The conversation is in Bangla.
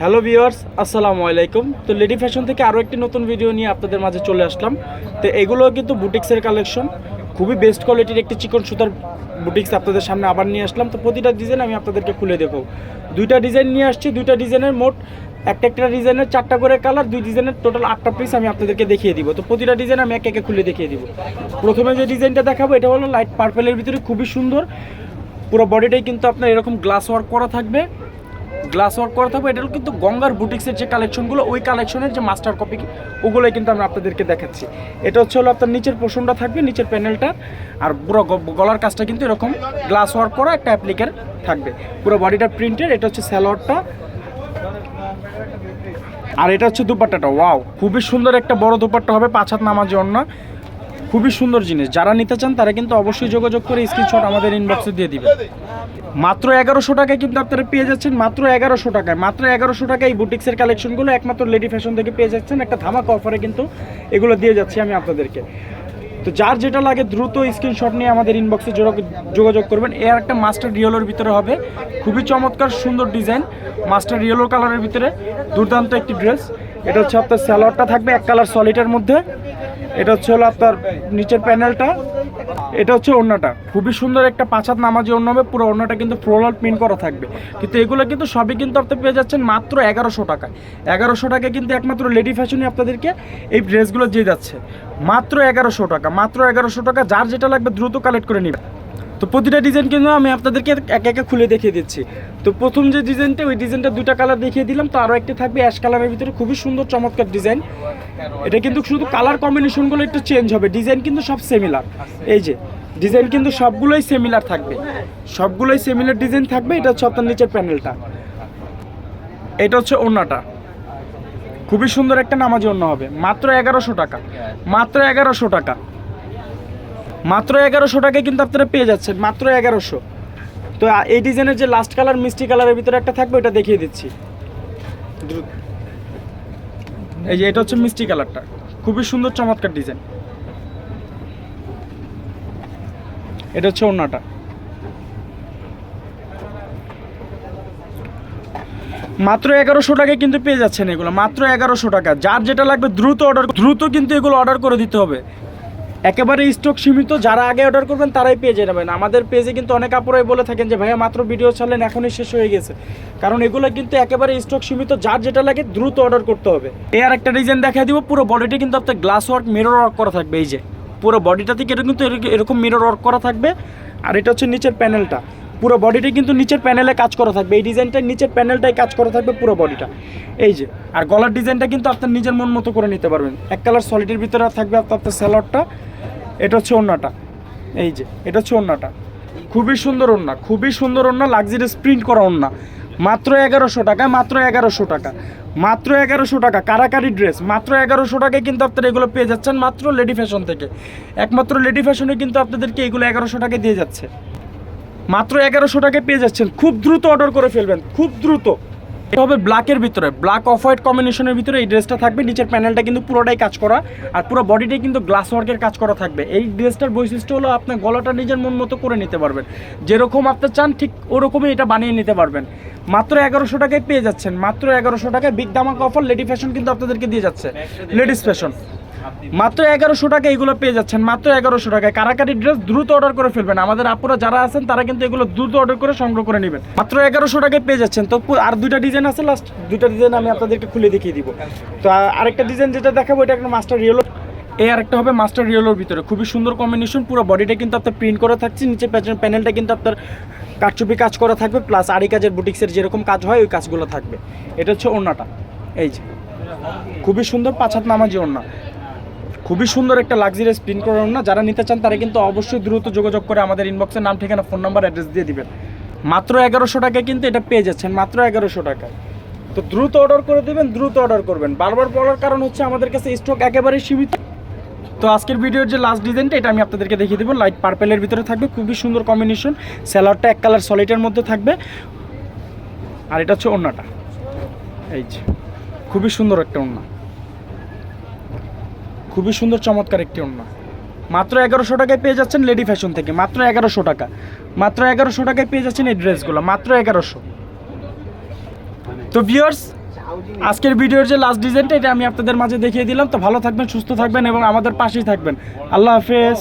হ্যালো ভিউয়ার্স, আসসালামু আলাইকুম। তো লেডি ফ্যাশন থেকে আরও একটি নতুন ভিডিও নিয়ে আপনাদের মাঝে চলে আসলাম। তো এগুলো কিন্তু বুটিক্সের কালেকশন, খুবই বেস্ট কোয়ালিটির একটি চিকন সুতার বুটিক্স আপনাদের সামনে আবার নিয়ে আসলাম। তো প্রতিটা ডিজাইন আমি আপনাদেরকে খুলে দেখাবো। দুইটা ডিজাইন নিয়ে আসছি, দুইটা ডিজাইনের মোট একটা ডিজাইনের 4টা করে কালার, দুই ডিজাইনের টোটাল 8টা পিস আমি আপনাদেরকে দেখিয়ে দিব। তো প্রতিটা ডিজাইন আমি একে একে খুলে দেখিয়ে দিব। প্রথমে যে ডিজাইনটা দেখাবো এটা হলো লাইট পার্পেলের ভিতরে, খুবই সুন্দর। পুরো বডিটাই কিন্তু আপনার এরকম গ্লাস ওয়ার্ক করা থাকবে, এটা কিন্তু গঙ্গার বুটিক্সের যে কালেকশনগুলো, ওই কালেকশনের যে মাস্টার কপি, ওগুলোই কিন্তু আমরা আপনাদেরকে দেখাচ্ছি। এটা হলো আপনার নিচের পোর্শনটা থাকবে, নিচের প্যানেলটা, আর পুরো গলার কাজটা কিন্তু এরকম গ্লাস ওয়ার্ক করা একটা অ্যাপ্লিকের থাকবে। পুরো বডিটা প্রিন্টের। এটা হচ্ছে সালোয়ারটা, আর এটা হচ্ছে দুপাট্টাটা। ওয়াও, খুবই সুন্দর একটা বড় দুপাট্টা হবে, 5 হাত নামাজি ওড়না, খুবই সুন্দর জিনিস। যারা নিতে চান তারা কিন্তু অবশ্যই যোগাযোগ করে স্ক্রিনশট আমাদের ইনবক্সে দিয়ে দিবেন। মাত্র 1100 টাকায় কিন্তু আপনারা পেয়ে যাচ্ছেন, মাত্র 1100 টাকায়, মাত্র 1100 টাকায় এই বুটিক্সের কালেকশনগুলো একমাত্র লেডি ফ্যাশন থেকে পেয়ে যাচ্ছেন। একটা ধামাকা অফারে কিন্তু এগুলো দিয়ে যাচ্ছি আমি আপনাদেরকে। তো যার যেটা লাগে দ্রুত স্ক্রিনশট নিয়ে আমাদের ইনবক্সে যোগাযোগ করবেন। এর একটা মাস্টার রিয়েলোর ভিতরে হবে, খুবই চমৎকার সুন্দর ডিজাইন, মাস্টার রিয়েলো কালারের ভিতরে দুর্দান্ত একটি ড্রেস। এটা হচ্ছে আপনার সালোয়ারটা থাকবে এক কালার সলিডের মধ্যে। এটা হচ্ছে হলো আপনার নিচের প্যানেলটা। এটা হচ্ছে ওড়নাটা, খুবই সুন্দর একটা 5 হাত নামাজি ওড়না হবে। পুরো ওড়নাটা কিন্তু ফ্লোরাল প্রিন্ট করা থাকবে। কিন্তু এগুলো কিন্তু সবই কিন্তু আপনি পেয়ে যাচ্ছেন মাত্র 1100 টাকায়। 1100 টাকায় কিন্তু একমাত্র লেডি ফ্যাশনে আপনাদেরকে এই ড্রেসগুলো দিয়ে যাচ্ছে, মাত্র 1100 টাকা, মাত্র 1100 টাকা। যার যেটা লাগবে দ্রুত কালেক্ট করে নেবেন। তো প্রতিটা ডিজাইন কিন্তু আমি আপনাদেরকে একে একে খুলে দেখিয়ে দিচ্ছি। তো প্রথম যে ডিজাইনটা, ওই ডিজাইনটা দুইটা কালার দেখিয়ে দিলাম। তো আরও একটি থাকবে অ্যাশ কালারের ভিতরে, খুবই সুন্দর চমৎকার ডিজাইন। এটা কিন্তু শুধু কালার কম্বিনেশনগুলো একটু চেঞ্জ হবে, ডিজাইন কিন্তু সব সিমিলার। এই যে ডিজাইন কিন্তু সবগুলোই সিমিলার থাকবে, সবগুলোই সিমিলার ডিজাইন থাকবে। এটা হচ্ছে আপনার নিচের প্যানেলটা, এটা হচ্ছে ওড়নাটা, খুবই সুন্দর একটা নামাজি ওড়না হবে, মাত্র 1100 টাকা, মাত্র 1100 টাকা, মাত্র 1100 টাকায় কিন্তু আপনারা পেয়ে যাচ্ছেন, মাত্র 1100। তো এই ডিজাইনের যে লাস্ট কালার মিষ্টি কালারের ভিতরে একটা থাকবে, ওটা দেখিয়ে দিচ্ছি। এই যে এটা হচ্ছে মিষ্টি কালারটা, খুবই সুন্দর চমৎকার ডিজাইন। এটা হচ্ছে ওড়নাটা, মাত্র 1100 টাকায় কিন্তু পেয়ে যাচ্ছেন এগুলো, মাত্র 1100 টাকা। যার যেটা লাগবে দ্রুত কিন্তু এগুলো অর্ডার করে দিতে হবে, একেবারে স্টক সীমিত। যারা আগে অর্ডার করবেন তারাই পেয়ে যাবেন। আমাদের পেজে কিন্তু অনেক আপুরাই বলে থাকেন যে ভাইয়া মাত্র ভিডিও ছাড়লেন, এখনই শেষ হয়ে গেছে। কারণ এগুলো কিন্তু একেবারে স্টক সীমিত, যার যেটা লাগে দ্রুত অর্ডার করতে হবে। আর একটা ডিজাইন দেখা দিব, পুরো বডিটা কিন্তু আপনার গ্লাস ওয়ার্ক মিরর ওয়ার্ক করা থাকবে। এই যে পুরো বডিটা থেকে এটা কিন্তু এরকম মিরর ওয়ার্ক করা থাকবে। আর এটা হচ্ছে নিচের প্যানেলটা, পুরো বডিটা কিন্তু নিচের প্যানেলে কাজ করা থাকবে। এই ডিজাইনটাই নিচের প্যানেলটাই কাজ করা থাকবে পুরো বডিটা। এই যে, আর গলার ডিজাইনটা কিন্তু আপনার নিজের মন মতো করে নিতে পারবেন। এক কালার সলিডের ভিতরে থাকবে আপনার সালোয়ারটা। এটা হচ্ছে ওড়নাটা, এই যে এটা হচ্ছে ওড়নাটা, খুবই সুন্দর ওড়না, খুবই সুন্দর ওড়না, লাক্সারিয়াস প্রিন্ট করা ওড়না, মাত্র 1100 টাকা, মাত্র 1100 টাকা, মাত্র 1100 টাকা। কারাকারি ড্রেস মাত্র 1100 টাকায় কিন্তু আপনারা এগুলো পেয়ে যাচ্ছেন মাত্র লেডি ফ্যাশন থেকে। একমাত্র লেডি ফ্যাশনে কিন্তু আপনাদেরকে এগুলো 1100 টাকায় দিয়ে যাচ্ছে, মাত্র 1100 টাকায় পেয়ে যাচ্ছেন। খুব দ্রুত অর্ডার করে ফেলবেন, খুব দ্রুত। এটা হবে ব্ল্যাকের ভিতরে, ব্ল্যাক অফ হোয়াইট কম্বিনেশনের ভিতরে এই ড্রেসটা থাকবে। নিচের প্যানেলটা কিন্তু পুরোটাই কাজ করা, আর পুরো বডিটাই কিন্তু গ্লাস ওয়ার্কের কাজ করা থাকবে। এই ড্রেসটার বৈশিষ্ট্য হলো আপনার গলাটা নিজের মন মতো করে নিতে পারবেন, যেরকম আপনি চান ঠিক ওরকমই এটা বানিয়ে নিতে পারবেন। মাত্র 1100 টাকায় পেয়ে যাচ্ছেন, মাত্র 1100 টাকায় বিগ ধামাকা অফার লেডি ফ্যাশন কিন্তু আপনাদেরকে দিয়ে যাচ্ছে। লেডিস ফ্যাশন মাত্র 1100 টাকায় এগুলো পেয়ে যাচ্ছেন, মাত্র 1100 টাকায়। কারাকারি ড্রেস দ্রুত অর্ডার করে ফেলবেন। আমাদের আপুরা যারা আছেন তারা কিন্তু এগুলো দ্রুত অর্ডার করে সংগ্রহ করে নেবেন, মাত্র 1100 টাকায় পেয়ে যাচ্ছেন। তো আর দুইটা ডিজাইন আছে, লাস্ট দুইটা ডিজাইন আমি আপনাদেরকে খুলে দেখিয়ে দিব। তো আরেকটা ডিজাইন যেটা দেখাবো, এটা একটা মাস্টার রিয়েলো। এই আরেকটা হবে মাস্টার রিয়েলোর ভিতরে, খুবই সুন্দর কম্বিনেশন। পুরো বডিটা কিন্তু আপনার প্রিন্ট করা থাকছে, নিচে প্যানেলটা কিন্তু আপনার কারচুপি কাজ করা থাকবে, প্লাস আরি কাজের বুটিক্সের যেরকম কাজ হয় ওই কাজগুলো থাকবে। এটা হচ্ছে ওড়নাটা, এই যে খুবই সুন্দর 5 হাত নামাজি ওড়না, খুবই সুন্দর একটা লাক্সারিয়াস প্রিন্ট করার ওড়না। যারা নিতে চান তারা কিন্তু অবশ্যই দ্রুত যোগাযোগ করে আমাদের ইনবক্সের নাম, ঠিকানা, ফোন নাম্বার, অ্যাড্রেস দিয়ে দিবেন। মাত্র 1100 টাকায় কিন্তু এটা পেয়ে যাচ্ছেন, মাত্র 1100 টাকায়। তো দ্রুত অর্ডার করে দেবেন, দ্রুত অর্ডার করবেন। বারবার বলার কারণ হচ্ছে আমাদের কাছে স্টক একেবারেই সীমিত। তো আজকের ভিডিওর যে লাস্ট ডিজাইনটা, এটা আমি আপনাদেরকে দেখিয়ে দেবো। লাইট পার্পেলের ভিতরে থাকবে, খুবই সুন্দর কম্বিনেশন। স্যালাডটা এক কালার সলিডের মধ্যে থাকবে, আর এটা হচ্ছে ওড়নাটা। এই যে খুবই সুন্দর একটা ওড়না, খুবই সুন্দর চমৎকার একটি ওড়না, মাত্র 1100 টাকায় পেয়ে যাচ্ছেন লেডি ফ্যাশন থেকে, মাত্র 1100 টাকা, মাত্র 1100 টাকায় পেয়ে যাচ্ছেন এই ড্রেসগুলো, মাত্র 1100। তো ভিউয়ার্স, আজকের ভিডিওর যে লাস্ট ডিজাইনটা এটা আমি আপনাদের মাঝে দেখিয়ে দিলাম। তো ভালো থাকবেন, সুস্থ থাকবেন এবং আমাদের পাশেই থাকবেন। আল্লাহ হাফেজ।